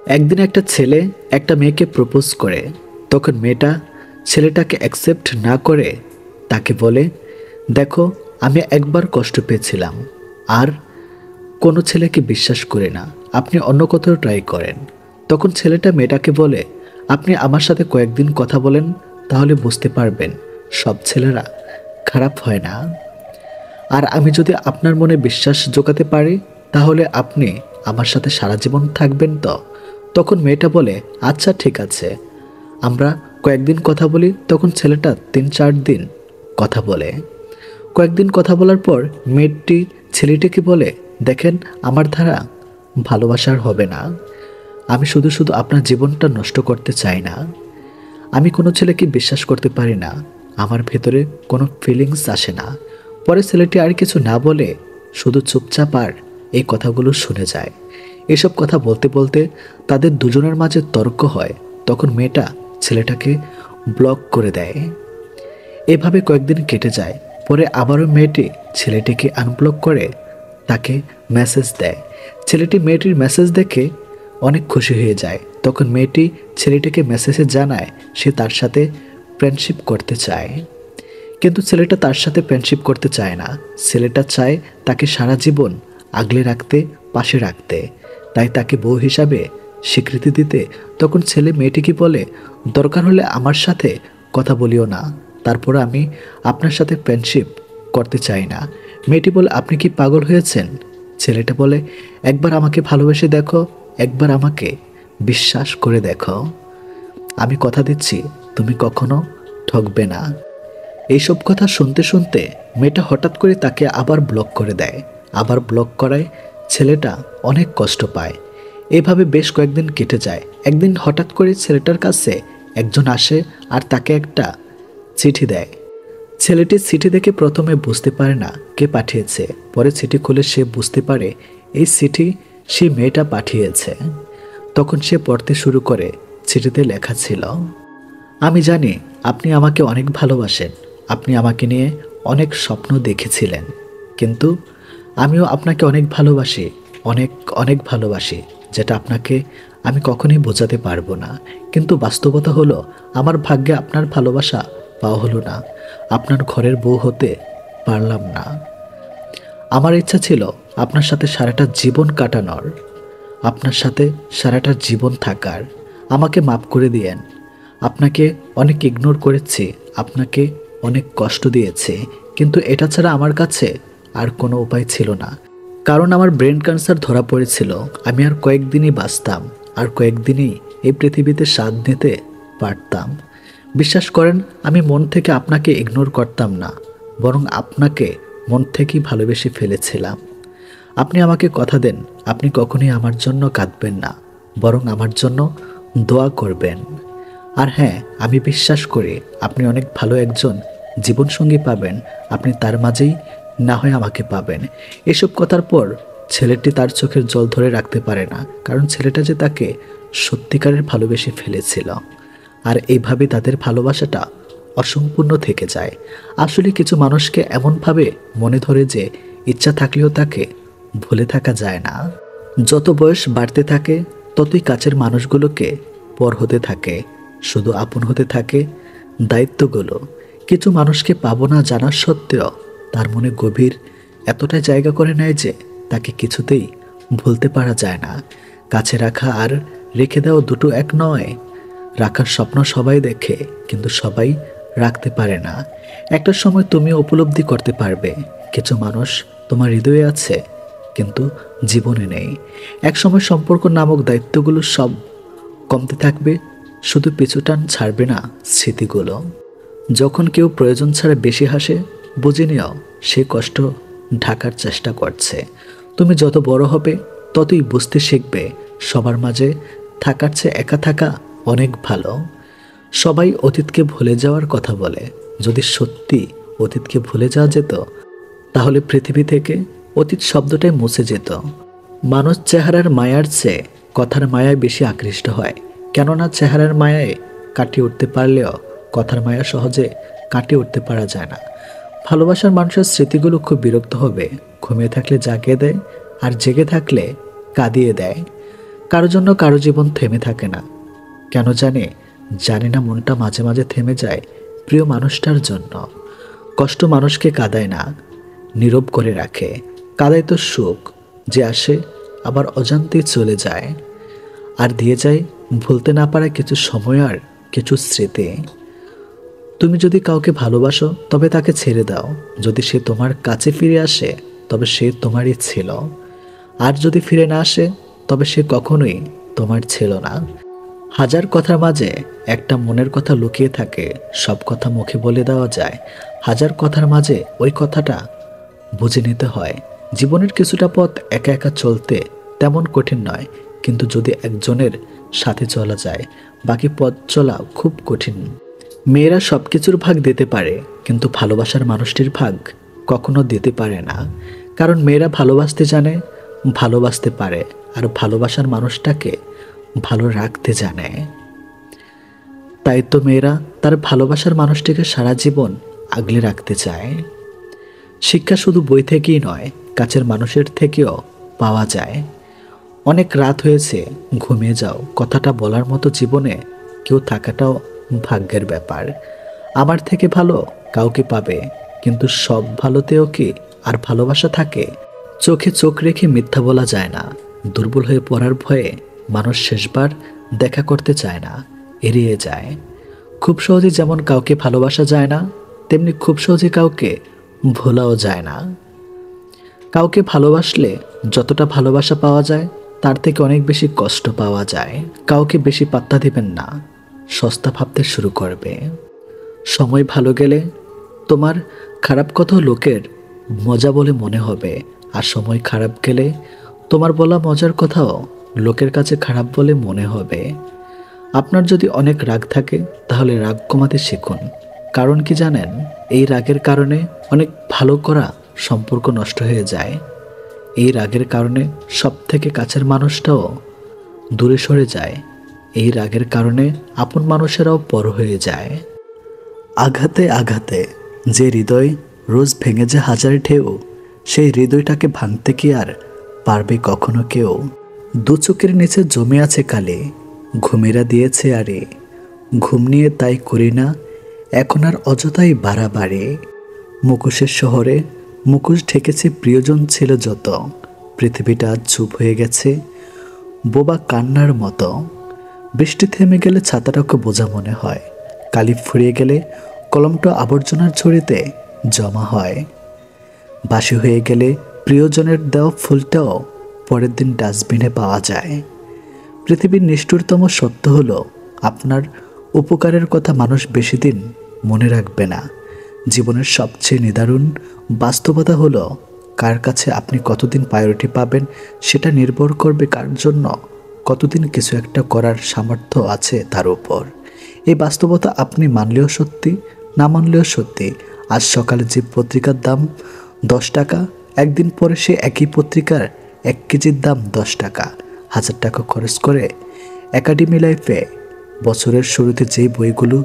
একদিন একটা ছেলে একটা মেয়েকে প্রপোজ করে। তখন মেয়েটা ছেলেটাকে অ্যাকসেপ্ট না করে তাকে বলে, দেখো, আমি একবার কষ্ট পেয়েছিলাম, আর কোনো ছেলেকে বিশ্বাস করি না, আপনি অন্য কোথাও ট্রাই করেন। তখন ছেলেটা মেয়েটাকে বলে, আপনি আমার সাথে কয়েকদিন কথা বলেন, তাহলে বুঝতে পারবেন সব ছেলেরা খারাপ হয় না। আর আমি যদি আপনার মনে বিশ্বাস জোগাতে পারি, তাহলে আপনি আমার সাথে সারা জীবন থাকবেন তো? তখন মেয়েটা বলে, আচ্ছা ঠিক আছে, আমরা কয়েকদিন কথা বলি। তখন ছেলেটা 3-4 দিন কথা বলে। কয়েকদিন কথা বলার পর মেয়েটি ছেলেটিকে বলে, দেখেন, আমার দ্বারা ভালোবাসার হবে না। আমি শুধু শুধু আপনার জীবনটা নষ্ট করতে চাই না। আমি কোনো ছেলেকে বিশ্বাস করতে পারি না, আমার ভেতরে কোনো ফিলিংস আসে না। পরে ছেলেটি আর কিছু না বলে শুধু চুপচাপ আর এই কথাগুলো শুনে যায়। এসব কথা বলতে বলতে তাদের দুজনের মাঝে তর্ক হয়। তখন মেয়েটা ছেলেটাকে ব্লক করে দেয়। এভাবে কয়েকদিন কেটে যায়। পরে আবারও মেয়েটি ছেলেটিকে আনব্লক করে তাকে মেসেজ দেয়। ছেলেটি মেয়েটির মেসেজ দেখে অনেক খুশি হয়ে যায়। তখন মেয়েটি ছেলেটিকে মেসেজে জানায় সে তার সাথে ফ্রেন্ডশিপ করতে চায়। কিন্তু ছেলেটা তার সাথে ফ্রেন্ডশিপ করতে চায় না। ছেলেটা চায় তাকে সারা জীবন আগলে রাখতে, পাশে রাখতে, তাই তাকে বউ হিসাবে স্বীকৃতি দিতে। তখন ছেলে মেয়েটিকে বলে, দরকার হলে আমার সাথে কথা বলিও না, তারপর আমি আপনার সাথে ফ্রেন্ডশিপ করতে চাই না। মেয়েটি বলে, আপনি কি পাগল হয়েছেন? ছেলেটা বলে, একবার আমাকে ভালোবেসে দেখো, একবার আমাকে বিশ্বাস করে দেখো, আমি কথা দিচ্ছি তুমি কখনো ঠকবে না। এইসব কথা শুনতে শুনতে মেয়েটা হঠাৎ করে তাকে আবার ব্লক করে দেয়। আবার ব্লক করায় ছেলেটা অনেক কষ্ট পায়। এভাবে বেশ কয়েকদিন কেটে যায়। একদিন হঠাৎ করে ছেলেটার কাছে একজন আসে আর তাকে একটা চিঠি দেয়। ছেলেটি চিঠি দেখে প্রথমে বুঝতে পারে না কে পাঠিয়েছে। পরে চিঠি খুলে সে বুঝতে পারে এই চিঠি সেই মেয়েটা পাঠিয়েছে। তখন সে পড়তে শুরু করে। চিঠিতে লেখা ছিল, আমি জানি আপনি আমাকে অনেক ভালোবাসেন, আপনি আমাকে নিয়ে অনেক স্বপ্ন দেখেছিলেন, কিন্তু আমিও আপনাকে অনেক ভালোবাসি, অনেক অনেক ভালোবাসি, যেটা আপনাকে আমি কখনোই বোঝাতে পারবো না। কিন্তু বাস্তবতা হলো আমার ভাগ্যে আপনার ভালোবাসা পাওয়া হলো না, আপনার ঘরের বউ হতে পারলাম না। আমার ইচ্ছা ছিল আপনার সাথে সারাটা জীবন কাটানোর, আপনার সাথে সারাটা জীবন থাকার। আমাকে মাফ করে দিয়েন। আপনাকে অনেক ইগনোর করেছি, আপনাকে অনেক কষ্ট দিয়েছি, কিন্তু এটা ছাড়া আমার কাছে আর কোনো উপায় ছিল না। কারণ আমার ব্রেন ক্যান্সার ধরা পড়েছিল। আমি আর কয়েকদিনই বাঁচতাম, আর কয়েকদিনই এই পৃথিবীতে স্বাদ নিতে পারতাম। বিশ্বাস করেন, আমি মন থেকে আপনাকে ইগনোর করতাম না, বরং আপনাকে মন থেকেই ভালোবেসে ফেলেছিলাম। আপনি আমাকে কথা দেন, আপনি কখনোই আমার জন্য কাঁদবেন না, বরং আমার জন্য দোয়া করবেন। আর হ্যাঁ, আমি বিশ্বাস করি আপনি অনেক ভালো একজন জীবনসঙ্গী পাবেন, আপনি তার মাঝেই না হয় আমাকে পাবেন। এসব কথার পর ছেলেটি তার চোখের জল ধরে রাখতে পারে না, কারণ ছেলেটা যে তাকে সত্যিকারের ভালোবেসে ফেলেছিল। আর এইভাবে তাদের ভালোবাসাটা অসম্পূর্ণ থেকে যায়। আসলে কিছু মানুষকে এমনভাবে মনে ধরে যে ইচ্ছা থাকলেও তাকে ভুলে থাকা যায় না। যত বয়স বাড়তে থাকে ততই কাছের মানুষগুলোকে পর হতে থাকে, শুধু আপন হতে থাকে দায়িত্বগুলো। কিছু মানুষকে পাবো না জানা সত্ত্বেও তার মনে গভীর এতটাই জায়গা করে নেয় যে তাকে কিছুতেই ভুলতে পারা যায় না। কাছে রাখা আর রেখে দেওয়া দুটো এক নয়। রাখার স্বপ্ন সবাই দেখে, কিন্তু সবাই রাখতে পারে না। একটা সময় তুমিও উপলব্ধি করতে পারবে কিছু মানুষ তোমার হৃদয়ে আছে, কিন্তু জীবনে নেই। এক সময় সম্পর্ক নামক দায়িত্বগুলো সব কমতে থাকবে, শুধু পিছুটান ছাড়বে না স্মৃতিগুলো। যখন কেউ প্রয়োজন ছাড়া বেশি হাসে, বুঝে নিও সে কষ্ট ঢাকার চেষ্টা করছে। তুমি যত বড় হবে ততই বুঝতে শিখবে সবার মাঝে থাকার চেয়ে একা থাকা অনেক ভালো। সবাই অতীতকে ভুলে যাওয়ার কথা বলে, যদি সত্যি অতীতকে ভুলে যাওয়া যেত তাহলে পৃথিবী থেকে অতীত শব্দটাই মুছে যেত। মানুষ চেহারার মায়ার চেয়ে কথার মায়ায় বেশি আকৃষ্ট হয়, কেননা চেহারার মায়ায় কাটিয়ে উঠতে পারলেও কথার মায়া সহজে কাটিয়ে উঠতে পারা যায় না। ভালোবাসার মানুষের স্মৃতিগুলো খুব বিরক্ত হবে, ঘুমিয়ে থাকলে জাগিয়ে দেয়, আর জেগে থাকলে কাঁদিয়ে দেয়। কারো জন্য কারো জীবন থেমে থাকে না, কেন জানি না মনটা মাঝে মাঝে থেমে যায় প্রিয় মানুষটার জন্য। কষ্ট মানুষকে কাঁদায় না, নীরব করে রাখে। কাঁদায় তো সুখ, যে আসে আবার অজান্তেই চলে যায়, আর দিয়ে যায় ভুলতে না পারা কিছু সময় আর কিছু স্মৃতি। তুমি যদি কাউকে ভালোবাসো তবে তাকে ছেড়ে দাও, যদি সে তোমার কাছে ফিরে আসে তবে সে তোমারই ছিল, আর যদি ফিরে না আসে তবে সে কখনোই তোমার ছিল না। হাজার কথার মাঝে একটা মনের কথা লুকিয়ে থাকে, সব কথা মুখে বলে দেওয়া যায়, হাজার কথার মাঝে ওই কথাটা বুঝে নিতে হয়। জীবনের কিছুটা পথ একা একা চলতে তেমন কঠিন নয়, কিন্তু যদি একজনের সাথে চলা যায় বাকি পথ চলা খুব কঠিন। মেয়েরা সব কিছুর ভাগ দিতে পারে, কিন্তু ভালোবাসার মানুষটির ভাগ কখনো দিতে পারে না। কারণ মেয়েরা ভালোবাসতে জানে, ভালোবাসতে পারে, আর ভালোবাসার মানুষটাকে ভালো রাখতে জানে। তাই তো মেয়েরা তার ভালোবাসার মানুষটিকে সারা জীবন আগলে রাখতে চায়। শিক্ষা শুধু বই থেকেই নয়, কাছের মানুষের থেকেও পাওয়া যায়। অনেক রাত হয়েছে, ঘুমিয়ে যাও কথাটা বলার মতো জীবনে কেউ থাকাটাও ভাগ্যের ব্যাপার। আমার থেকে ভালো কাউকে পাবে, কিন্তু সব ভালোতেও কি আর ভালোবাসা থাকে? চোখে চোখ রেখে মিথ্যা বলা যায় না। দুর্বল হয়ে পড়ার ভয়ে মানুষ শেষবার দেখা করতে চায় না, এড়িয়ে যায়। খুব সহজে যেমন কাউকে ভালোবাসা যায় না, তেমনি খুব সহজে কাউকে ভোলাও যায় না। কাউকে ভালোবাসলে যতটা ভালোবাসা পাওয়া যায় তার থেকে অনেক বেশি কষ্ট পাওয়া যায়। কাউকে বেশি পাত্তা দিবেন না, সস্তা ভাবতে শুরু করবে। সময় ভালো গেলে তোমার খারাপ কথা লোকের মজা বলে মনে হবে, আর সময় খারাপ গেলে তোমার বলা মজার কথাও লোকের কাছে খারাপ বলে মনে হবে। আপনার যদি অনেক রাগ থাকে তাহলে রাগ কমাতে শিখুন। কারণ কি জানেন, এই রাগের কারণে অনেক ভালো করা সম্পর্ক নষ্ট হয়ে যায়। এই রাগের কারণে সব থেকে কাছের মানুষটাও দূরে সরে যায়। এই রাগের কারণে আপন মানুষেরাও পর হয়ে যায়। আঘাতে আঘাতে যে হৃদয় রোজ ভেঙে যায় হাজার ঢেউ, সেই হৃদয়টাকে ভাঙতে কি আর পারবে কখনো কেউ? দু চোখের নিচে জমে আছে কালি, ঘুমেরা দিয়েছে আরে। ঘুম নিয়ে তাই করি না এখন আর অযথাই বাড়াবাড়ি। মুখোশের শহরে মুখোশ ঢেকেছে প্রিয়জন ছিল যত, পৃথিবীটা আজ চুপ হয়ে গেছে বোবা কান্নার মতো। বৃষ্টি থেমে গেলে ছাতাটাকে বোঝা মনে হয়, কালি ফুরিয়ে গেলে কলমটা আবর্জনার ঝুড়িতে জমা হয়। বাসি হয়ে গেলে প্রিয়জনের দেওয়া ফুলটাও পরের দিন ডাস্টবিনে পাওয়া যায়। পৃথিবীর নিষ্ঠুরতম সত্য হলো, আপনার উপকারের কথা মানুষ বেশি দিন মনে রাখবে না। জীবনের সবচেয়ে নিদারুণ বাস্তবতা হলো, কার কাছে আপনি কতদিন প্রায়োরিটি পাবেন সেটা নির্ভর করবে কার জন্য কতদিন কিছু একটা করার সামর্থ্য আছে তার উপর। এই বাস্তবতা আপনি মানলেও সত্যি, না মানলেও সত্যি। আজ সকালে যে পত্রিকার দাম 10 টাকা, একদিন পরে সে একই পত্রিকার 1 কেজির দাম 10 টাকা। 1000 টাকা খরচ করে একাডেমি লাইফে বছরের শুরুতে যেই বইগুলো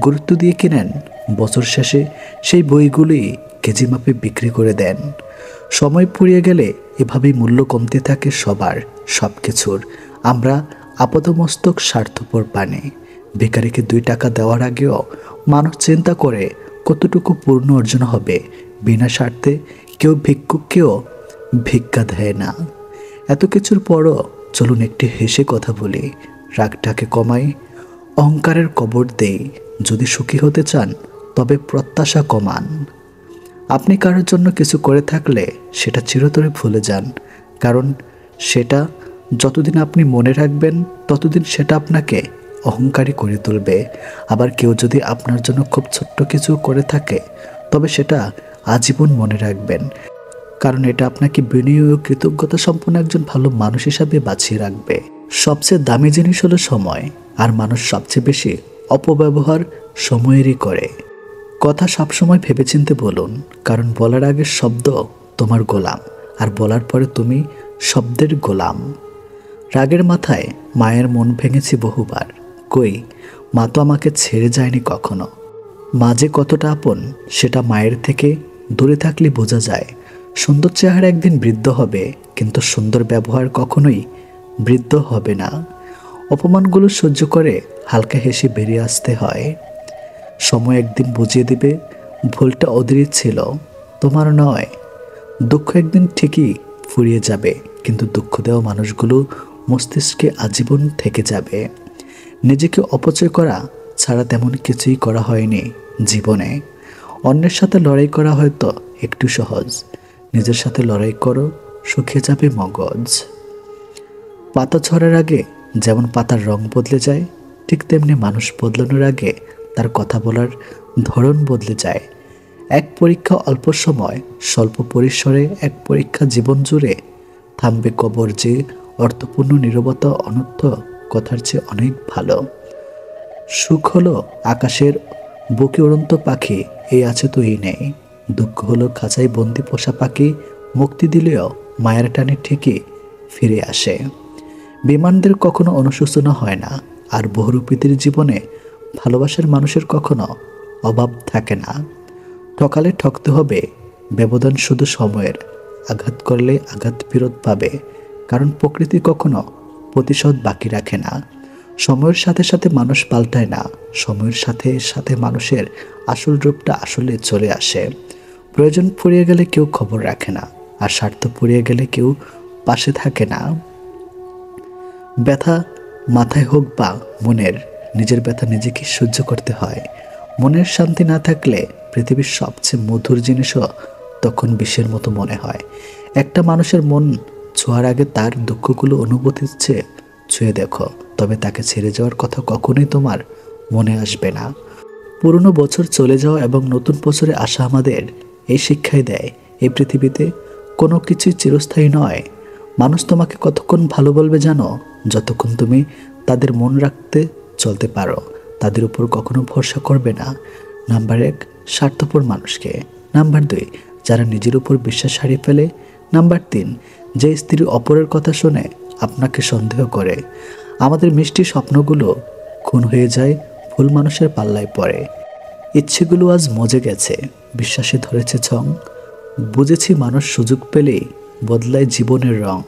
গুরুত্ব দিয়ে কিনেন, বছর শেষে সেই বইগুলোই কেজি মাপে বিক্রি করে দেন। সময় ফুরিয়ে গেলে এভাবেই মূল্য কমতে থাকে সবার, সব কিছুর। আমরা আপাতমস্তক স্বার্থপর প্রাণী। ভিখারিকে 2 টাকা দেওয়ার আগেও মানুষ চিন্তা করে কতটুকু পূর্ণ অর্জন হবে। বিনা স্বার্থে কেউ ভিক্ষুককেও ভিক্ষা দেয় না। এত কিছুর পরও চলুন একটি হেসে কথা বলি, রাগটাকে কমাই, অহংকারের কবর দেই। যদি সুখী হতে চান তবে প্রত্যাশা কমান। আপনি কারোর জন্য কিছু করে থাকলে সেটা চিরতরে ভুলে যান, কারণ সেটা যতদিন আপনি মনে রাখবেন ততদিন সেটা আপনাকে অহংকারী করে তুলবে। আবার কেউ যদি আপনার জন্য খুব ছোট্ট কিছু করে থাকে তবে সেটা আজীবন মনে রাখবেন, কারণ এটা আপনাকে বিনয়ী ও কৃতজ্ঞতা সম্পন্ন একজন ভালো মানুষ হিসাবে বাঁচিয়ে রাখবে। সবচেয়ে দামি জিনিস হলো সময়, আর মানুষ সবচেয়ে বেশি অপব্যবহার সময়েরই করে। কথা সবসময় ভেবেচিন্তে বলুন, কারণ বলার আগে শব্দ তোমার গোলাম, আর বলার পরে তুমি শব্দের গোলাম। রাগের মাথায় মায়ের মন ভেঙেছি বহুবার, কই মা তো আমাকে ছেড়ে যায়নি কখনো। মা যে কতটা আপন সেটা মায়ের থেকে দূরে থাকলে বোঝা যায়। সুন্দর চেহারা একদিন বৃদ্ধ হবে, কিন্তু সুন্দর ব্যবহার কখনোই বৃদ্ধ হবে না। অপমানগুলো সহ্য করে হালকা হেসে বেরিয়ে আসতে হয়। সময় একদিন বুঝিয়ে দিবে ভুলটা ওদেরই ছিল, তোমার নয়। দুঃখ একদিন ঠিকই ফুরিয়ে যাবে, কিন্তু দুঃখ দেওয়া মানুষগুলো মস্তিষ্কে আজীবন থেকে যাবে। নিজেকে অপচয় করা ছাড়া তেমন কিছুই করা হয়নি জীবনে। অন্যের সাথে লড়াই করা হয়তো একটু সহজ, নিজের সাথে লড়াই করো, শুকিয়ে যাবে মগজ। পাতা ঝরার আগে যেমন পাতার রং বদলে যায়, ঠিক তেমনি মানুষ বদলানোর আগে তার কথা বলার ধরন বদলে যায়। এক পরীক্ষা অল্প সময়, স্বল্প পরিসরে এক পরীক্ষা জীবন জুড়ে থামবে কবর, যে অর্থপূর্ণ নীরবতা অনর্থ কথার চেয়ে অনেক ভালো। সুখ হলো আকাশের বুকে উড়ন্ত পাখি, এই আছে তো এই নেই। দুঃখ হলো খাঁচায় বন্দি পোষা পাখি, মুক্তি দিলেও মায়ের টানে ঠিকই ফিরে আসে। বিমানদের কখনো অনুশোচনা হয় না, আর বহুরূপীদের জীবনে ভালোবাসার মানুষের কখনো অভাব থাকে না। ঠকালে ঠকতে হবে, ব্যবধান শুধু সময়ের। আঘাত করলে আঘাত ফেরত পাবে, কারণ প্রকৃতি কখনো প্রতিশোধ বাকি রাখে না। সময়ের সাথে সাথে মানুষ পাল্টায় না, সময়ের সাথে সাথে মানুষের আসল রূপটা আসলে চলে আসে। প্রয়োজন ফুরিয়ে গেলে কেউ খবর রাখে না, আর স্বার্থ ফুরিয়ে গেলে কেউ পাশে থাকে না। ব্যথা মাথায় হোক বা মনের, নিজের ব্যথা নিজেকে সহ্য করতে হয়। মনের শান্তি না থাকলে পৃথিবীর সবচেয়ে মধুর জিনিসও তখন বিষের মতো মনে হয়। একটা মানুষের মন ছোঁয়ার আগে তার দুঃখগুলো অনুভূতির চেয়ে ছুঁয়ে দেখো, তবে তাকে ছেড়ে যাওয়ার কথা কখনোই তোমার মনে আসবে না। পুরনো বছর চলে যাওয়া এবং নতুন বছরে আসা আমাদের এই শিক্ষাই দেয়, এই পৃথিবীতে কোনো কিছুই চিরস্থায়ী নয়। মানুষ তোমাকে কতক্ষণ ভালো বলবে জানো? যতক্ষণ তুমি তাদের মন রাখতে চলতে পারো। তাদের উপর কখনো ভরসা করবে না। নাম্বার 1, স্বার্থপর মানুষকে। নাম্বার 2, যারা নিজের উপর বিশ্বাস হারিয়ে ফেলে। নাম্বার 3, যে স্ত্রী অপরের কথা শুনে আপনাকে সন্দেহ করে। আমাদের মিষ্টি স্বপ্নগুলো খুন হয়ে যায় ভুল মানুষের পাল্লায় পড়ে। ইচ্ছেগুলো আজ মজে গেছে, বিশ্বাসে ধরেছে ছং। বুঝেছি মানুষ সুযোগ পেলেই বদলায় জীবনের রং।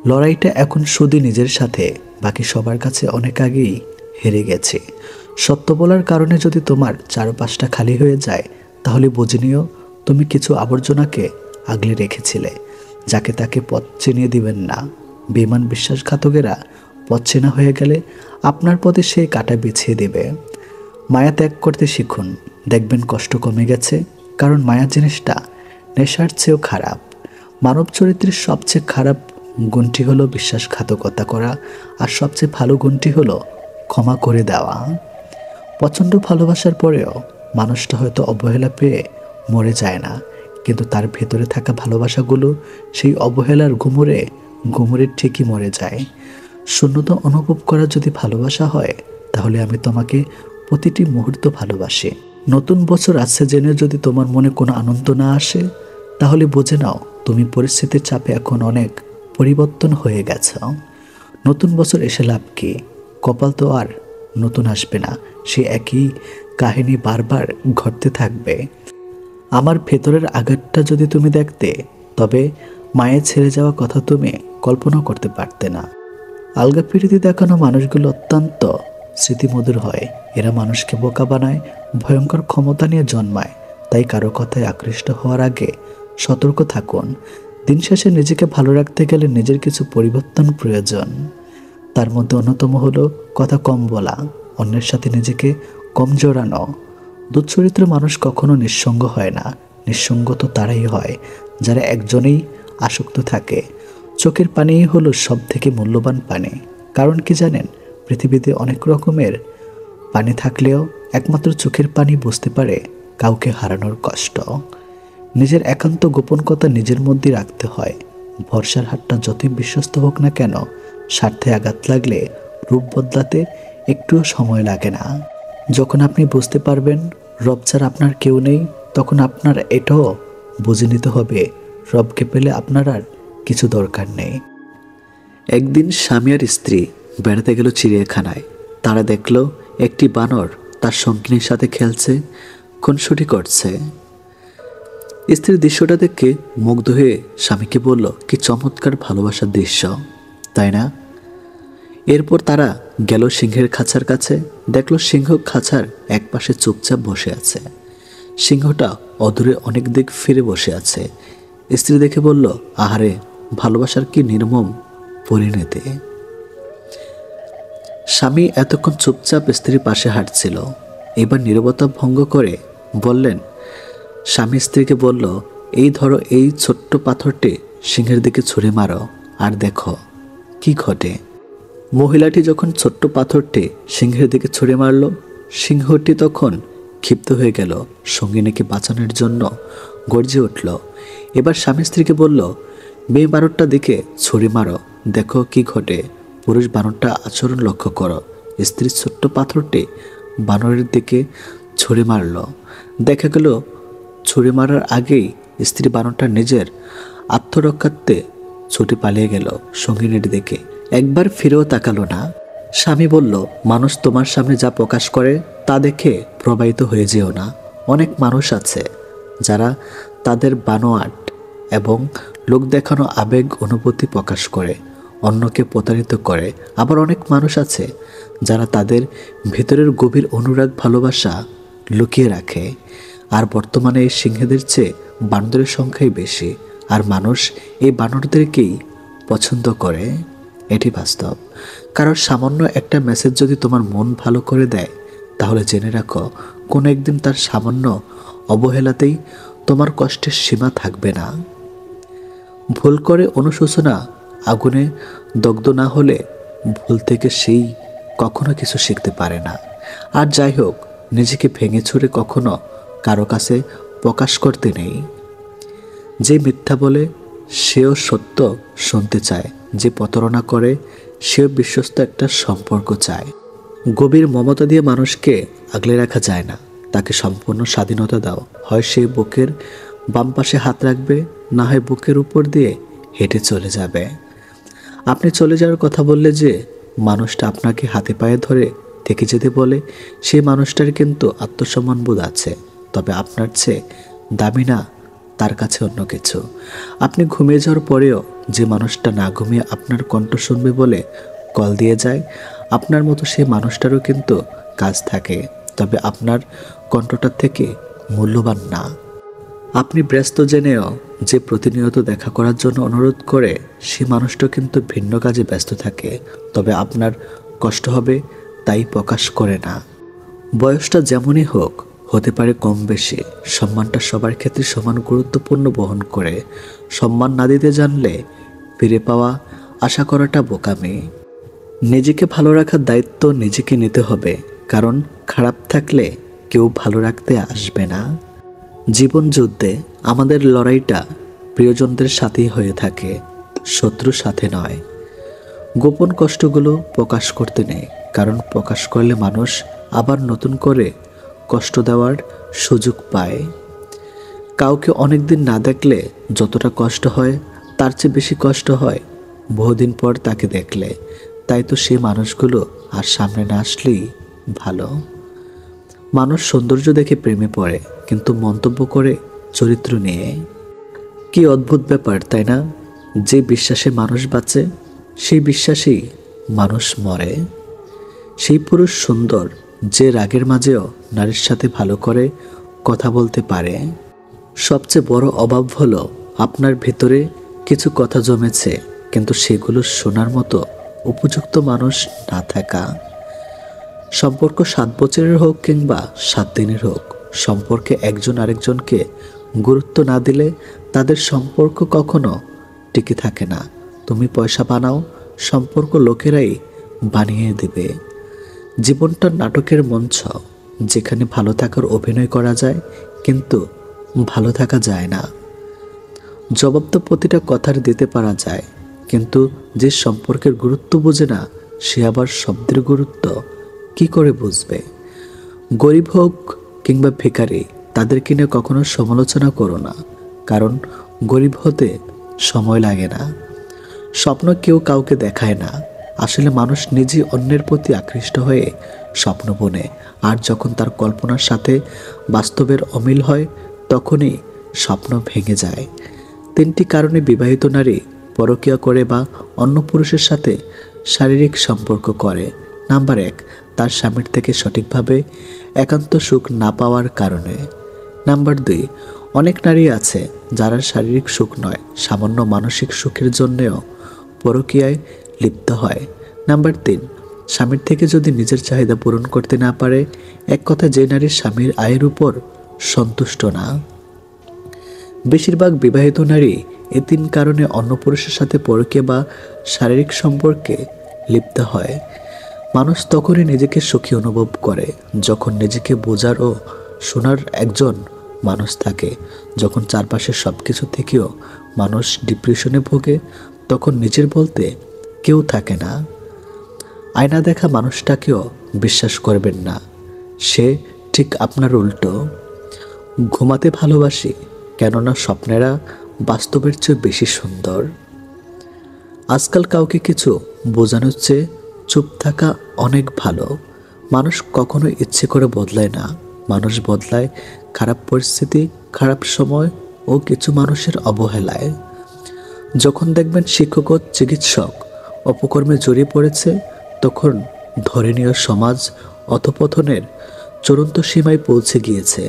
লড়াইটা এখন শুধু নিজের সাথে, বাকি সবার কাছে অনেক আগেই হেরে গেছে। সত্য বলার কারণে যদি তোমার চারপাশটা খালি হয়ে যায়, তাহলে বুঝে নিও তুমি কিছু আবর্জনাকে আগলে রেখেছিলে, যাকে তাকে পথ চিনিয়ে দিবেন না। বেঈমান বিশ্বাসঘাতকেরা পথ চেনা হয়ে গেলে আপনার পথে সেই কাঁটা বিছিয়ে দেবে। মায়া ত্যাগ করতে শিখুন, দেখবেন কষ্ট কমে গেছে। কারণ মায়া জিনিসটা নেশার চেয়েও খারাপ। মানব চরিত্রের সবচেয়ে খারাপ গুণটি হলো বিশ্বাসঘাতকতা করা, আর সবচেয়ে ভালো গুণটি হলো ক্ষমা করে দেওয়া। প্রচণ্ড ভালোবাসার পরেও মানুষটা হয়তো অবহেলা পেয়ে মরে যায় না, কিন্তু তার ভেতরে থাকা ভালোবাসাগুলো সেই অবহেলার ঘুমুরে ঠিকই মরে যায়। শূন্যতা অনুভব করা যদি ভালোবাসা হয়, তাহলে আমি তোমাকে প্রতিটি মুহূর্ত ভালোবাসি। নতুন বছর আসছে জেনে যদি তোমার মনে কোনো আনন্দ না আসে, তাহলে বুঝে নাও তুমি পরিস্থিতির চাপে এখন অনেক পরিবর্তন হয়ে গেছে। নতুন বছর এসে লাভ কি? কপাল তো আর নতুন আসবে না, সে একই কাহিনী বারবার ঘটতে থাকবে। আমার ভেতরের আঘাতটা যদি তুমি দেখতে, তবে মায়ের ছেড়ে যাওয়া কথা তুমি কল্পনা করতে পারতে না। আলগা প্রীতি দেখানো মানুষগুলো অত্যন্ত স্মৃতিমধুর হয়। এরা মানুষকে বোকা বানায়, ভয়ঙ্কর ক্ষমতা নিয়ে জন্মায়। তাই কারো কথায় আকৃষ্ট হওয়ার আগে সতর্ক থাকুন। দিন শেষে নিজেকে ভালো রাখতে গেলে নিজের কিছু পরিবর্তন প্রয়োজন। তার মধ্যে অন্যতম হলো কথা কম বলা, অন্যের সাথে নিজেকে কম জড়ানো। দুশ্চরিত্র মানুষ কখনো নিঃসঙ্গ হয় না। নিঃসঙ্গ তো তারাই হয় যারা একজনেই আসক্ত থাকে। চোখের পানিই হলো সব থেকে মূল্যবান পানি। কারণ কি জানেন, পৃথিবীতে অনেক রকমের পানি থাকলেও একমাত্র চোখের পানি বুঝতে পারে কাউকে হারানোর কষ্ট। নিজের একান্ত গোপন কথা নিজের মধ্যে রাখতে হয়। ভরসার হাতটা যতই বিশ্বস্ত হোক না কেন, স্বার্থে আঘাত লাগলে রূপ বদলাতে একটুও সময় লাগে না। যখন আপনি বুঝতে পারবেন রব ছাড়া আপনার কেউ নেই, তখন আপনার এটাও বুঝে নিতে হবে রবকে পেলে আপনার আর কিছু দরকার নেই। একদিন স্বামী আর স্ত্রী বেড়াতে গেল চিড়িয়াখানায়। তারা দেখল একটি বানর তার সঙ্গিনীর সাথে খেলছে, খুনসুটি করছে। স্ত্রী দৃশ্যটা দেখে মুগ্ধ হয়ে স্বামীকে বলল, কি চমৎকার ভালোবাসার দৃশ্য। তাই না? এরপর তারা গেল সিংহের খাঁচার কাছে, দেখল সিংহ খাঁচার একপাশে চুপচাপ বসে আছে। সিংহটা অদূরে অনেক দিক ফিরে বসে আছে। স্ত্রী দেখে বলল, আহারে, ভালোবাসার কি নির্মম পরিণতি। স্বামী এতক্ষণ চুপচাপ স্ত্রীর পাশে হাঁটছিল, এবার নীরবতা ভঙ্গ করে বললেন, স্বামী স্ত্রীকে বলল, এই ধরো এই ছোট্ট পাথরটি সিংহের দিকে ছুঁড়ে মারো, আর দেখো কি ঘটে। মহিলাটি যখন ছোট্ট পাথরটি সিংহের দিকে ছুঁড়ে মারল, সিংহটি তখন ক্ষিপ্ত হয়ে গেল, সঙ্গিনীকে বাঁচানোর জন্য গর্জে উঠল। এবার স্বামী স্ত্রীকে বলল, মেয়ে বানরটা দিকে ছুঁড়ে মারো, দেখো কি ঘটে। পুরুষ বানরটা আচরণ লক্ষ্য করো। স্ত্রী ছোট্ট পাথরটি বানরের দিকে ছুঁড়ে মারল। দেখা গেল ছুঁড়ে মারার আগেই স্ত্রী বানরটা নিজের আত্মরক্ষার্থে ছুটে পালিয়ে গেল সঙ্গিনীর দিকে, একবার ফিরেও তাকালো না। স্বামী বলল, মানুষ তোমার সামনে যা প্রকাশ করে তা দেখে প্রবাহিত হয়ে যেও না। অনেক মানুষ আছে যারা তাদের বানোয়াট এবং লোক দেখানো আবেগ অনুভূতি প্রকাশ করে, অন্যকে প্রতারিত করে। আবার অনেক মানুষ আছে যারা তাদের ভেতরের গভীর অনুরাগ ভালোবাসা লুকিয়ে রাখে। আর বর্তমানে এই সিংহদের চেয়ে বানরের সংখ্যাই বেশি, আর মানুষ এই বানরদেরকেই পছন্দ করে। এটি বাস্তব। কারণ সামান্য একটা মেসেজ যদি তোমার মন ভালো করে দেয়, তাহলে জেনে রাখো কোনো একদিন তার সামান্য অবহেলাতেই তোমার কষ্টের সীমা থাকবে না। ভুল করে অনুশোচনা আগুনে দগ্ধ না হলে ভুল থেকে সেই কখনো কিছু শিখতে পারে না। আর যাই হোক, নিজেকে ভেঙে ছুঁড়ে কখনো কারো কাছে প্রকাশ করতে নেই। যে মিথ্যা বলে সেও সত্য শুনতে চায়, যে প্রতারণা করে সেও বিশ্বস্ত একটা সম্পর্ক চায়। গভীর মমতা দিয়ে মানুষকে আগলে রাখা যায় না, তাকে সম্পূর্ণ স্বাধীনতা দাও। হয় সে বুকের বাম পাশে হাত রাখবে, না হয় বুকের উপর দিয়ে হেঁটে চলে যাবে। আপনি চলে যাওয়ার কথা বললে যে মানুষটা আপনাকে হাতে পায়ে ধরে থেকে যেতে বলে, সেই মানুষটার কিন্তু আত্মসম্মানবোধ আছে, তবে আপনার চেয়ে দামি না তার কাছে অন্য কিছু। আপনি ঘুমিয়ে যাওয়ার পরেও যে মানুষটা না ঘুমিয়ে আপনার কণ্ঠ শুনবে বলে কল দিয়ে যায়, আপনার মতো সেই মানুষটারও কিন্তু কাজ থাকে, তবে আপনার কণ্ঠটার থেকে মূল্যবান না। আপনি ব্যস্ত জেনেও যে প্রতিনিয়ত দেখা করার জন্য অনুরোধ করে, সেই মানুষটা কিন্তু ভিন্ন কাজে ব্যস্ত থাকে, তবে আপনার কষ্ট হবে তাই প্রকাশ করে না। বয়সটা যেমনই হোক, হতে পারে কম বেশি, সম্মানটা সবার ক্ষেত্রে সমান গুরুত্বপূর্ণ বহন করে। সম্মান না দিতে জানলে ফিরে পাওয়া আশা করাটা বোকামি। নিজেকে ভালো রাখার দায়িত্ব নিজেকে নিতে হবে, কারণ খারাপ থাকলে কেউ ভালো রাখতে আসবে না। জীবন যুদ্ধে আমাদের লড়াইটা প্রিয়জনদের সাথেই হয়ে থাকে, শত্রুর সাথে নয়। গোপন কষ্টগুলো প্রকাশ করতে নেই, কারণ প্রকাশ করলে মানুষ আবার নতুন করে কষ্ট দেওয়ার সুযোগ পায়। কাউকে অনেকদিন না দেখলে যতটা কষ্ট হয়, তার চেয়ে বেশি কষ্ট হয় বহুদিন পর তাকে দেখলে। তাই তো সেই মানুষগুলো আর সামনে না আসলেই ভালো। মানুষ সৌন্দর্য দেখে প্রেমে পড়ে, কিন্তু মন্তব্য করে চরিত্র নিয়ে। কি অদ্ভুত ব্যাপার, তাই না? যে বিশ্বাসে মানুষ বাঁচে, সেই বিশ্বাসেই মানুষ মরে। সেই পুরুষ সুন্দর যে রাগের মাঝেও নারীর সাথে ভালো করে কথা বলতে পারে। সবচেয়ে বড় অভাব হলো আপনার ভেতরে কিছু কথা জমেছে, কিন্তু সেগুলো শোনার মতো উপযুক্ত মানুষ না থাকা। সম্পর্ক 7 বছরের হোক কিংবা 7 দিনের হোক, সম্পর্কে একজন আরেকজনকে গুরুত্ব না দিলে তাদের সম্পর্ক কখনো টিকে থাকে না। তুমি পয়সা বানাও, সম্পর্ক লোকেরাই বানিয়ে দেবে। জীবনটা নাটকের মঞ্চ, যেখানে ভালো থাকার অভিনয় করা যায়, কিন্তু ভালো থাকা যায় না। জবাব তো প্রতিটা কথার দিতে পারা যায়, কিন্তু যে সম্পর্কের গুরুত্ব বোঝে না, সে আবার শব্দের গুরুত্ব কি করে বুঝবে? গরিব হোক কিংবা ভিখারি, তাদেরকে নিয়ে কখনো সমালোচনা করো না, কারণ গরিব হতে সময় লাগে না। স্বপ্ন কেউ কাউকে দেখায় না, আসলে মানুষ নিজেই অন্যের প্রতি আকৃষ্ট হয়ে স্বপ্ন বোনে, আর যখন তার কল্পনার সাথে বাস্তবের অমিল হয়, তখনই স্বপ্ন ভেঙে যায়। 3টি কারণে বিবাহিত নারী পরকীয়া করে বা অন্য পুরুষের সাথে শারীরিক সম্পর্ক করে? নাম্বার 1, তার স্বামীর থেকে সঠিকভাবে একান্ত সুখ না পাওয়ার কারণে। নাম্বার 2, অনেক নারী আছে যারা শারীরিক সুখ নয়, সামান্য মানসিক সুখের জন্যেও পরকীয়ায় লিপ্ত হয়। নাম্বার 3, স্বামীর থেকে যদি নিজের চাহিদা পূরণ করতে না পারে, এক কথায় যে নারীর স্বামীর আয়ের উপর সন্তুষ্ট না। বেশিরভাগ বিবাহিত নারী এই 3 কারণে অন্য পুরুষের সাথে পরকীয়া বা শারীরিক সম্পর্কে লিপ্ত হয়। মানুষ তখনই নিজেকে সুখী অনুভব করে যখন নিজেকে বোঝার ও শোনার একজন মানুষ থাকে। যখন চারপাশের সব কিছু থেকেও মানুষ ডিপ্রেশনে ভোগে, তখন নিজের বলতে কেউ থাকে না। আয়না দেখা মানুষটাকেও বিশ্বাস করবেন না, সে ঠিক আপনার উল্টো। ঘুমাতে ভালোবাসি, কেননা স্বপ্নেরা বাস্তবের চেয়ে বেশি সুন্দর। আজকাল কাউকে কিছু বোঝানোর চেয়ে চুপ থাকা অনেক ভালো। মানুষ কখনো ইচ্ছে করে বদলায় না, মানুষ বদলায় খারাপ পরিস্থিতি, খারাপ সময় ও কিছু মানুষের অবহেলায়। যখন দেখবেন শিক্ষক ও চিকিৎসক অপকর্মে জড়িয়ে পড়েছে, তখন ধরে নিয়ে সমাজ অধঃপতনের চূড়ান্ত সীমায় পৌঁছে গিয়েছে।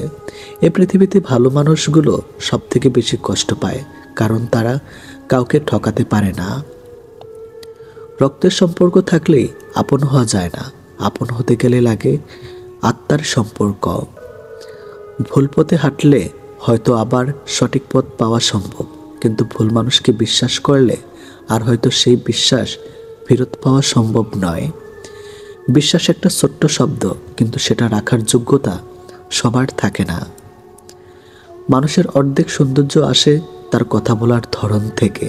এ পৃথিবীতে ভালো মানুষগুলো সব থেকে বেশি কষ্ট পায়, কারণ তারা কাউকে ঠকাতে পারে না। রক্তের সম্পর্ক থাকলেই আপন হওয়া যায় না, আপন হতে গেলে লাগে আত্মার সম্পর্ক। ভুল পথে হাঁটলে হয়তো আবার সঠিক পথ পাওয়া সম্ভব, কিন্তু ভুল মানুষকে বিশ্বাস করলে আর হয়তো সেই বিশ্বাস ফেরত পাওয়া সম্ভব নয়। বিশ্বাস একটা ছোট্ট শব্দ, কিন্তু সেটা রাখার যোগ্যতা সবার থাকে না। মানুষের অর্ধেক সৌন্দর্য আসে তার কথা বলার ধরন থেকে।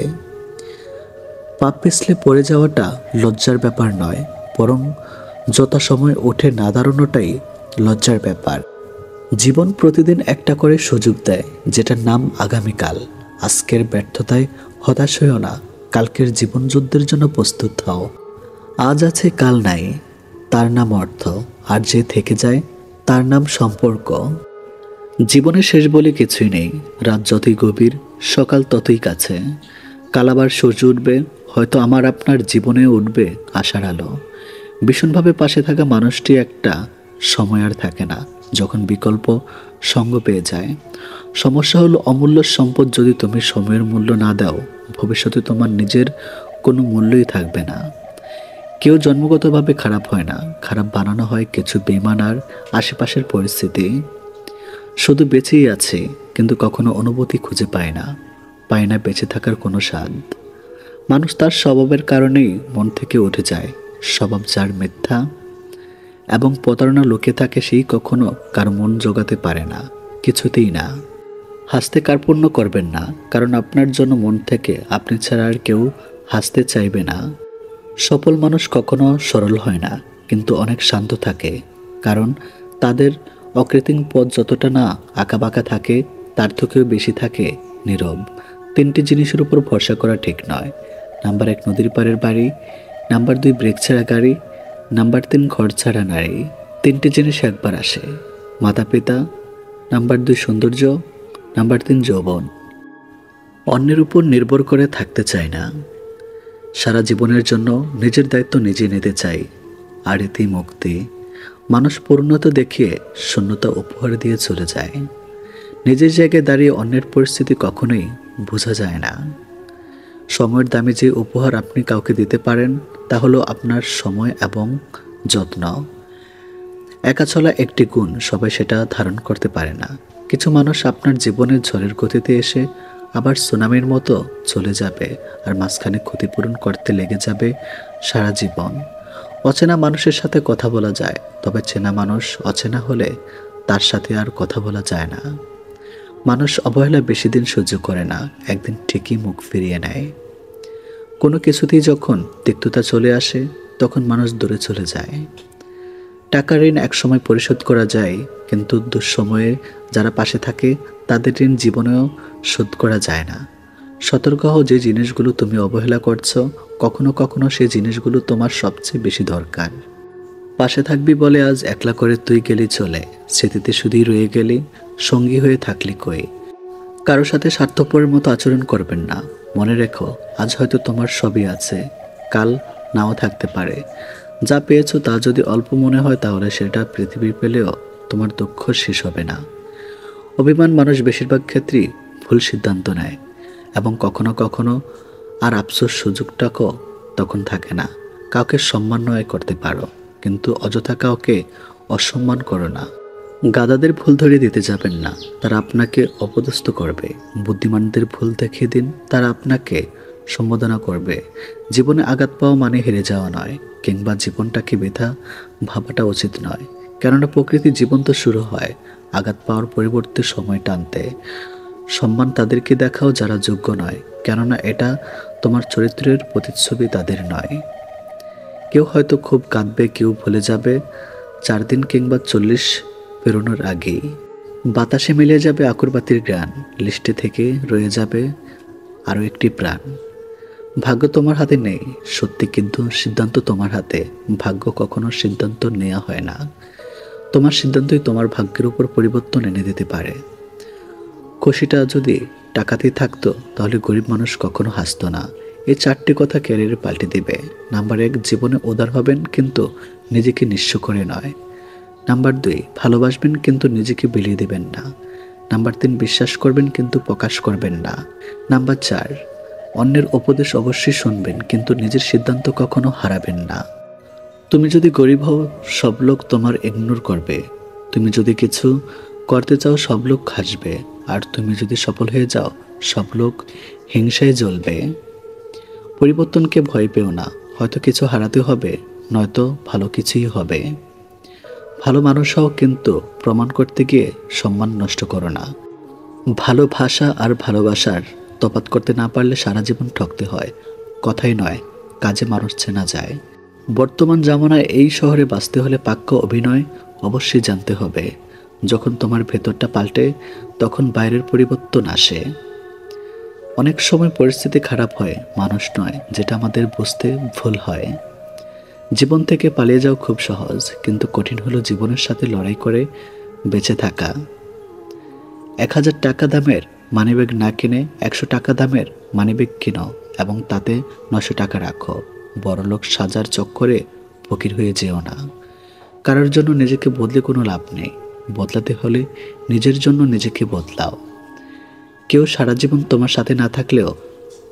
পা পিছলে পড়ে যাওয়াটা লজ্জার ব্যাপার নয়, বরং যথাসময় উঠে না দাঁড়ানোটাই লজ্জার ব্যাপার। জীবন প্রতিদিন একটা করে সুযোগ দেয়, যেটার নাম আগামীকাল। আজকের ব্যর্থতায় হতাশ হইও না, কালকের জীবন যুদ্ধের জন্য প্রস্তুত হও। আজ আছে কাল নাই, তার নাম অর্থ। আর যে থেকে যায় তার নাম সম্পর্ক। জীবনের শেষ বলে কিছুই নেই, রাত যতই গভীর সকাল ততই কাছে। কাল আবার সূর্য উঠবে, হয়তো আমার আপনার জীবনে উঠবে আশার আলো। ভীষণভাবে পাশে থাকা মানুষটি একটা সময় আর থাকে না, যখন বিকল্প সঙ্গ পেয়ে যায়। সমস্যা হলো অমূল্য সম্পদ যদি তুমি সময়ের মূল্য না দাও, ভবিষ্যতে তোমার নিজের কোনো মূল্যই থাকবে না। কেউ জন্মগতভাবে খারাপ হয় না, খারাপ বানানো হয় কিছু বেইমান আর আশেপাশের পরিস্থিতি। শুধু বেঁচেই আছে, কিন্তু কখনো অনুভূতি খুঁজে পায় না, পায় না বেঁচে থাকার কোনো স্বাদ। মানুষ তার স্বভাবের কারণেই মন থেকে উঠে যায়। স্বভাব যার মিথ্যা এবং প্রতারণা লুকে থাকে, সেই কখনো কার মন জোগাতে পারে না, কিছুতেই না। হাসতে কার্পণ্য করবেন না, কারণ আপনার জন্য মন থেকে আপনি ছাড়া আর কেউ হাসতে চাইবে না। সফল মানুষ কখনো সরল হয় না, কিন্তু অনেক শান্ত থাকে, কারণ তাদের অকৃত্রিম পথ যতটা না আঁকাবাঁকা থাকে, তার থেকেও বেশি থাকে নীরব। 3টি জিনিসের উপর ভরসা করা ঠিক নয়। নাম্বার 1, নদীর পাড়ের বাড়ি। নাম্বার 2, ব্রেক ছাড়া গাড়ি। নাম্বার 3, ঘর ছাড়া নারী। 3টি জিনিস একবার আসে, মাতা পিতা। নাম্বার 2, সৌন্দর্য। নাম্বার 3, যৌবন। অন্যের উপর নির্ভর করে থাকতে চাই না, সারা জীবনের জন্য নিজের দায়িত্ব নিজে নিতে চাই, আর এতেই মুক্তি। মানুষ পূর্ণতা দেখিয়ে শূন্যতা উপহার দিয়ে চলে যায়। নিজের জায়গায় দাঁড়িয়ে অন্যের পরিস্থিতি কখনোই বোঝা যায় না। সময়ের দামে যে উপহার আপনি কাউকে দিতে পারেন, তা হলো আপনার সময় এবং যত্ন। একা চলা একটি গুণ, সবাই সেটা ধারণ করতে পারে না। কিছু মানুষ আপনার জীবনের ঝড়ের গতিতে এসে আবার সুনামির মতো চলে যাবে, আর মাঝখানে ক্ষতিপূরণ করতে লেগে যাবে সারা জীবন। অচেনা মানুষের সাথে কথা বলা যায়, তবে চেনা মানুষ অচেনা হলে তার সাথে আর কথা বলা যায় না। মানুষ অবহেলা বেশি দিন সহ্য করে না, একদিন ঠিকই মুখ ফিরিয়ে নেয়। কোনো কিছুতেই যখন তিক্ততা চলে আসে, তখন মানুষ দূরে চলে যায়। টাকা ঋণ একসময় পরিশোধ করা যায়, কিন্তু দুঃসময়ে যারা পাশে থাকে তাদের ঋণ জীবনেও শোধ করা যায় না। সতর্ক হও, যে জিনিসগুলো তুমি অবহেলা করছো, কখনো কখনো সেই জিনিসগুলো তোমার সবচেয়ে বেশি দরকার। পাশে থাকবি বলে আজ একলা করে তুই গেলি চলে, স্মৃতিতে শুধুই রয়ে গেলি, সঙ্গী হয়ে থাকলি কই। কারোর সাথে স্বার্থপরের মতো আচরণ করবেন না, মনে রেখো, আজ হয়তো তোমার সবই আছে, কাল নাও থাকতে পারে। যা পেয়েছো তা যদি অল্প মনে হয় তাহলে সেটা পৃথিবী পেলেও তোমার দুঃখ শেষ হবে না। অভিমান মানুষ বেশিরভাগ ক্ষেত্রেই ভুল সিদ্ধান্ত নেয় এবং কখনো কখনো আর আফসোস সুযোগটাও তখন থাকে না। কাউকে সম্মানই করতে পারো, কিন্তু অযথা কাউকে অসম্মান করো না। গাধাদের ভুল ধরিয়ে দিতে যাবেন না, তারা আপনাকে অপদস্থ করবে। বুদ্ধিমানদের ভুল দেখিয়ে দিন, তারা আপনাকে সম্বোধনা করবে। জীবনে আঘাত পাওয়া মানে হেরে যাওয়া নয়, কিংবা জীবনটাকে বৃথা ভাবাটা উচিত নয়। কেননা প্রকৃতি জীবন তো শুরু হয় আঘাত পাওয়ার পরিবর্তে সময় টানতে। সম্মান তাদেরকে দেখাও যারা যোগ্য নয়, কেননা এটা তোমার চরিত্রের প্রতিচ্ছবি, তাদের নয়। কেউ হয়তো খুব কাঁদবে, কেউ ভুলে যাবে 4 দিন কিংবা 40 পেরোনোর আগেই। বাতাসে মিলিয়ে যাবে আকুরবাতির গান, লিস্টে থেকে রয়ে যাবে আরও একটি প্রাণ। ভাগ্য তোমার হাতে নেই সত্যি, কিন্তু সিদ্ধান্ত তোমার হাতে। ভাগ্য কখনো সিদ্ধান্ত নেওয়া হয় না, তোমার সিদ্ধান্তই তোমার ভাগ্যের উপর পরিবর্তন এনে দিতে পারে। খুশিটা যদি টাকাতেই থাকতো তাহলে গরিব মানুষ কখনো হাসতো না। এই 4টি কথা ক্যারিয়ারে পাল্টে দিবে। নাম্বার 1, জীবনে উদার হবেন কিন্তু নিজেকে নিঃস্ব করে নয়। নাম্বার 2, ভালোবাসবেন কিন্তু নিজেকে বিলিয়ে দেবেন না। নাম্বার 3, বিশ্বাস করবেন কিন্তু প্রকাশ করবেন না। নাম্বার 4, অন্যের উপদেশ অবশ্যই শুনবেন কিন্তু নিজের সিদ্ধান্ত কখনো হারাবেন না। তুমি যদি গরিব হও সব লোক তোমার ইগনোর করবে, তুমি যদি কিছু করতে চাও সব লোক হাসবে, আর তুমি যদি সফল হয়ে যাও সব লোক হিংসায় জ্বলবে। পরিবর্তনকে ভয় পেও না, হয়তো কিছু হারাতে হবে, নয়তো ভালো কিছুই হবে। ভালো মানুষ হও কিন্তু প্রমাণ করতে গিয়ে সম্মান নষ্ট করো না। ভালোবাসা আর ভালোবাসার তফাৎ করতে না পারলে সারা জীবন ঠকতে হয়। কথাই নয়, কাজে মানুষ চেনা যায়। বর্তমান জামানায় এই শহরে বাঁচতে হলে পাক্য অভিনয় অবশ্যই জানতে হবে। যখন তোমার ভেতরটা পাল্টে তখন বাইরের পরিবর্তন আসে। অনেক সময় পরিস্থিতি খারাপ হয়, মানুষ নয়, যেটা আমাদের বুঝতে ভুল হয়। জীবন থেকে পালিয়ে যাওয়া খুব সহজ, কিন্তু কঠিন হলো জীবনের সাথে লড়াই করে বেঁচে থাকা। 1000 টাকা দামের মানিব্যাগ না কিনে 100 টাকা দামের মানিব্যাগ কিনো এবং তাতে 900 টাকা রাখো। বড়লোক সাজার চক্করে ফকির হয়ে যেও না। কারোর জন্য নিজেকে বদলে কোনো লাভ নেই, বদলাতে হলে নিজের জন্য নিজেকে বদলাও। কেউ সারা জীবন তোমার সাথে না থাকলেও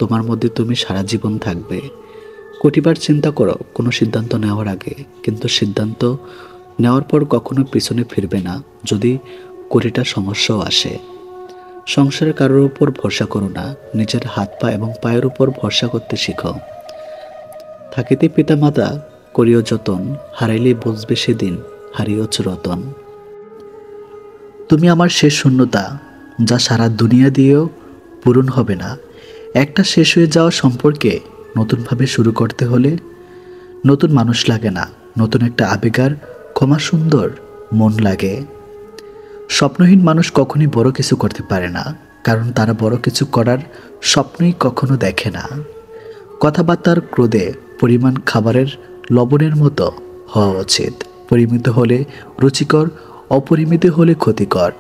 তোমার মধ্যে তুমি সারা জীবন থাকবে। কোটিবার চিন্তা করো কোনো সিদ্ধান্ত নেওয়ার আগে, কিন্তু সিদ্ধান্ত নেওয়ার পর কখনো পিছনে ফিরবে না যদি কোটিটা সমস্যাও আসে। সংসারে কারোর উপর ভরসা করো না, নিজের হাত পা এবং পায়ের উপর ভরসা করতে শিখো। থাকিতে পিতামাতা করিও যতন, হারাইলে বুঝবে সেদিন হারিয়েছ রতন। তুমি আমার শেষ শূন্যতা, যা সারা দুনিয়া দিয়েও পূরণ হবে না। একটা শেষ হয়ে যাওয়া সম্পর্কে নতুনভাবে শুরু করতে হলে নতুন মানুষ লাগে না, নতুন একটা আবেগার ক্ষমা সুন্দর মন লাগে। স্বপ্নহীন মানুষ কখনই বড় কিছু করতে পারে না, কারণ তারা বড় কিছু করার স্বপ্নই কখনো দেখে না। কথাবার্তার ক্রোধে পরিমাণ খাবারের লবণের মতো হওয়া উচিত। পরিমিত হলে রুচিকর, অপরিমিত হলে ক্ষতিকর।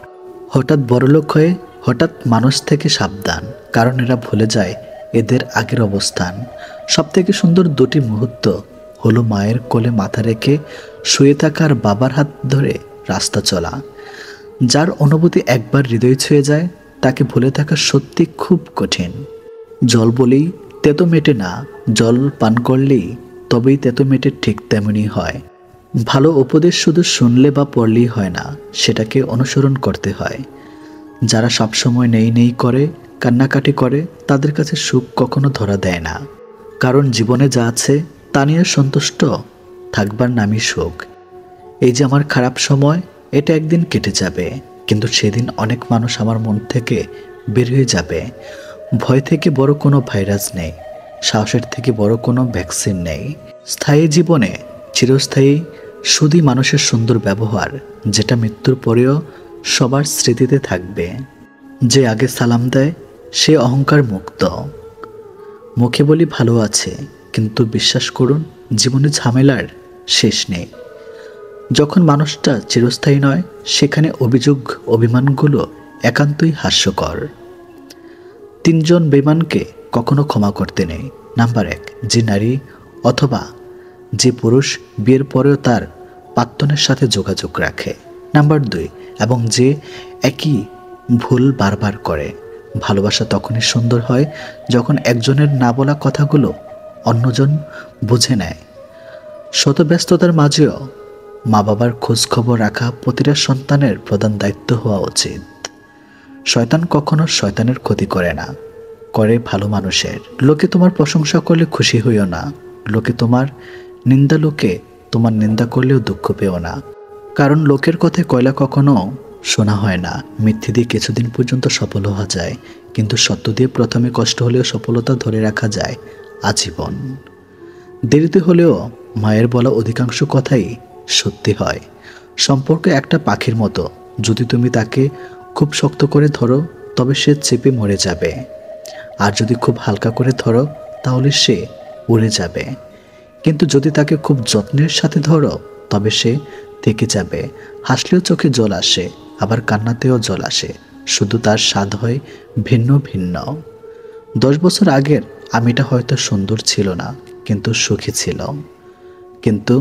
হঠাৎ বড়লোক হয়ে হঠাৎ মানুষ থেকে সাবধান, কারণ এরা ভুলে যায় এদের আগের অবস্থান। সবথেকে সুন্দর 2টি মুহূর্ত হলো মায়ের কোলে মাথা রেখে শুয়ে থাকার, বাবার হাত ধরে রাস্তা চলা। যার অনুভূতি একবার হৃদয় ছুঁয়ে যায় তাকে ভুলে থাকা সত্যি খুব কঠিন। জল বলেই তেতো মেটে না, জল পান করলেই তবেই তেতো মেটে, ঠিক তেমনই হয়। ভালো উপদেশ শুধু শুনলে বা পড়লেই হয় না, সেটাকে অনুসরণ করতে হয়। যারা সবসময় নেই নেই করে, কান্নাকাটি করে, তাদের কাছে সুখ কখনো ধরা দেয় না। কারণ জীবনে যা আছে তা নিয়ে সন্তুষ্ট থাকবার নামই সুখ। এই যে আমার খারাপ সময়, এটা একদিন কেটে যাবে, কিন্তু সেদিন অনেক মানুষ আমার মন থেকে বের হয়ে যাবে। ভয় থেকে বড় কোনো ভাইরাস নেই, সাহসের থেকে বড় কোনো ভ্যাকসিন নেই। স্থায়ী জীবনে চিরস্থায়ী শুধুই মানুষের সুন্দর ব্যবহার, যেটা মৃত্যুর পরেও সবার স্মৃতিতে থাকবে। যে আগে সালাম দেয় সে অহংকার মুক্ত। মুখে বলি ভালো আছে, কিন্তু বিশ্বাস করুন জীবনে ঝামেলার শেষ নেই। যখন মানুষটা চিরস্থায়ী নয়, সেখানে অভিযোগ অভিমানগুলো একান্তই হাস্যকর। 3 জন বেঈমানকে কখনো ক্ষমা করতে নেই। নাম্বার 1, যে নারী অথবা যে পুরুষ বিয়ের পরেও তার প্রাক্তনের সাথে যোগাযোগ রাখে। নাম্বার 2, এবং যে একই ভুল বারবার করে। ভালোবাসা তখনই সুন্দর হয় যখন একজনের না বলা কথাগুলো অন্যজন বুঝে নেয়। শত ব্যস্ততার মাঝেও মা বাবার খোঁজ খবর রাখা প্রতিটা সন্তানের প্রধান দায়িত্ব হওয়া উচিত। শয়তান কখনো শয়তানের ক্ষতি করে না, করে ভালো মানুষের। লোকে তোমার প্রশংসা করলে খুশি হইও না, লোকে তোমার নিন্দা করলেও দুঃখ পেও না। কারণ লোকের কথায় কয়লা কখনো শোনা হয় না। মিথ্যে দিয়ে কিছুদিন পর্যন্ত সফল হওয়া যায়, কিন্তু সত্য দিয়ে প্রথমে কষ্ট হলেও সফলতা ধরে রাখা যায় আজীবন। দেরিতে হলেও মায়ের বলা অধিকাংশ কথাই সত্যি হয়। সম্পর্ক একটা পাখির মতো, যদি তুমি তাকে খুব শক্ত করে ধরো তবে সে চেপে মরে যাবে, আর যদি খুব হালকা করে ধরো তাহলে সে উড়ে যাবে। কিন্তু যদি তাকে খুব যত্নের সাথে ধরো তবে সে থেকে যাবে। হাসলেও চোখে জল আসে, আবার কান্নাতেও জল আসে, শুধু তার স্বাদ হয় ভিন্ন ভিন্ন। 10 বছর আগের আমিটা হয়তো সুন্দর ছিল না, কিন্তু সুখী ছিল। কিন্তু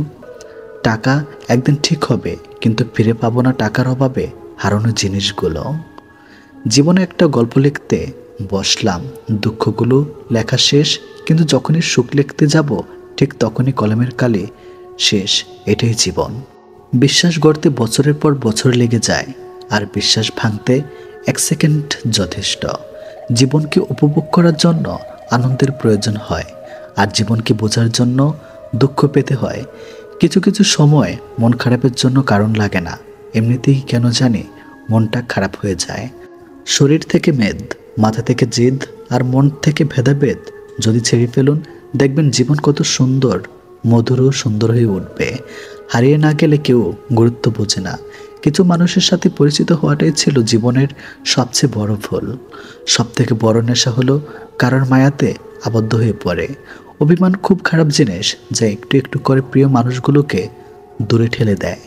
টাকা একদিন ঠিক হবে, কিন্তু ফিরে পাবো না টাকার অভাবে হারানো জিনিসগুলো। জীবনে একটা গল্প লিখতে বসলাম, দুঃখগুলো লেখা শেষ, কিন্তু যখনই সুখ লিখতে যাব ঠিক তখনই কলমের কালি শেষ। এটাই জীবন। বিশ্বাস গড়তে বছরের পর বছর লেগে যায়, আর বিশ্বাস ভাঙতে 1 সেকেন্ড যথেষ্ট। জীবনকে উপভোগ করার জন্য আনন্দের প্রয়োজন হয়, আর জীবনকে বোঝার জন্য দুঃখ পেতে হয়। কিছু কিছু সময় মন খারাপের জন্য কারণ লাগে না, এমনিতেই কেন জানি মনটা খারাপ হয়ে যায়। শরীর থেকে মেদ, মাথা থেকে জিদ, আর মন থেকে ভেদাভেদ যদি ছেড়ে ফেলুন, দেখবেন জীবন কত সুন্দর, মধুর ও সুন্দর হয়ে উঠবে। হারিয়ে না গেলে কেউ গুরুত্ব বোঝে না। কিছু মানুষের সাথে পরিচিত হওয়াটাই ছিল জীবনের সবচেয়ে বড় ভুল। সবথেকে বড় নেশা হলো কারোর মায়াতে আবদ্ধ হয়ে পড়ে। অভিমান খুব খারাপ জিনিস, যা একটু একটু করে প্রিয় মানুষগুলোকে দূরে ঠেলে দেয়।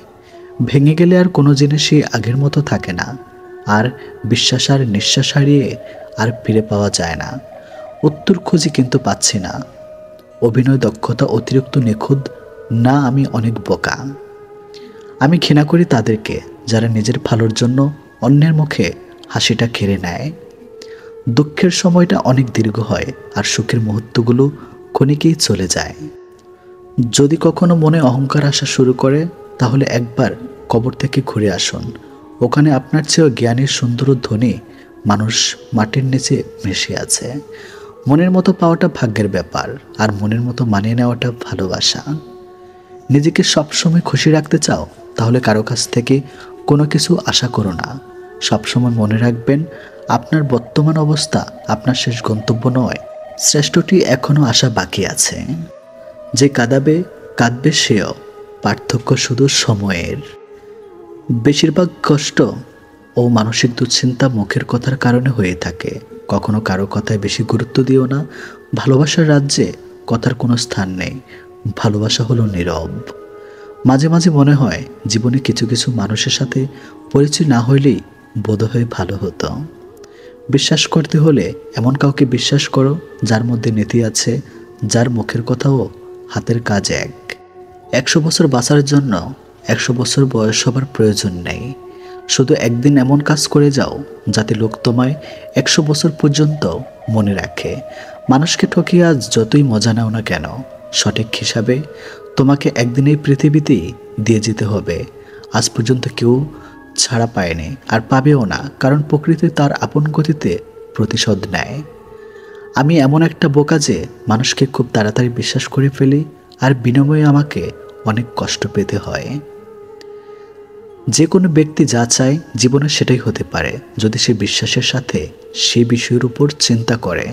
ভেঙে গেলে আর কোনো জিনিসই আগের মতো থাকে না, আর বিশ্বাস আর নিঃশ্বাস হারিয়ে আর ফিরে পাওয়া যায় না। উত্তর খুঁজি কিন্তু পাচ্ছি না। অভিনয় দক্ষতা অতিরিক্ত নিখুঁত না, আমি অনেক বোকা। আমি ঘৃণা করি তাদেরকে যারা নিজের ভালোর জন্য অন্যের মুখে হাসিটা কেড়ে নেয়। দুঃখের সময়টা অনেক দীর্ঘ হয়, আর সুখের মুহূর্তগুলো ক্ষণিকেই চলে যায়। যদি কখনো মনে অহংকার আসা শুরু করে, তাহলে একবার কবর থেকে ঘুরে আসুন। ওখানে আপনার চেয়েও জ্ঞানের সুন্দর ও ধনী মানুষ মাটির নিচে মিশে আছে। মনের মতো পাওয়াটা ভাগ্যের ব্যাপার, আর মনের মতো মানিয়ে নেওয়াটা ভালোবাসা। নিজেকে সবসময় খুশি রাখতে চাও, তাহলে কারো কাছ থেকে কোনো কিছু আশা করো না। সবসময় মনে রাখবেন, আপনার বর্তমান অবস্থা আপনার শেষ গন্তব্য নয়, শ্রেষ্ঠটি এখনও আসা বাকি আছে। যে কাঁদবে সেও, পার্থক্য শুধু সময়ের। বেশিরভাগ কষ্ট ও মানসিক দুশ্চিন্তা মুখের কথার কারণে হয়ে থাকে। কখনো কারো কথায় বেশি গুরুত্ব দিও না। ভালোবাসার রাজ্যে কথার কোনো স্থান নেই, ভালোবাসা হলো নীরব। মাঝে মাঝে মনে হয় জীবনে কিছু কিছু মানুষের সাথে পরিচয় না হইলেই বোধহয় ভালো হতো। বিশ্বাস করতে হলে এমন কাউকে বিশ্বাস করো যার মধ্যে নীতি আছে, যার মুখের কথাও হাতের কাজ এক। 100 বছর বাঁচার জন্য 100 বছর বয়স হবার প্রয়োজন নেই। শুধু একদিন এমন কাজ করে যাও যাতে লোক তোমায় 100 বছর পর্যন্ত মনে রাখে। মানুষকে ঠকিয়ে আজ যতই মজা নাও না কেন, সঠিক হিসাবে তোমাকে একদিন এই পৃথিবীতেই দিয়ে যেতে হবে। আজ পর্যন্ত কেউ ছাড়া পায়নি, আর পাবেও না, কারণ প্রকৃতি তার আপন গতিতে প্রতিশোধ নেয়। আমি এমন একটা বোকা যে মানুষকে খুব তাড়াতাড়ি বিশ্বাস করে ফেলি, আর বিনিময়ে আমাকে অনেক কষ্ট পেতে হয়। যে কোনো ব্যক্তি যা চায় জীবনে সেটাই হতে পারে, যদি সে বিশ্বাসের সাথে সেই বিষয়ের উপর চিন্তা করে।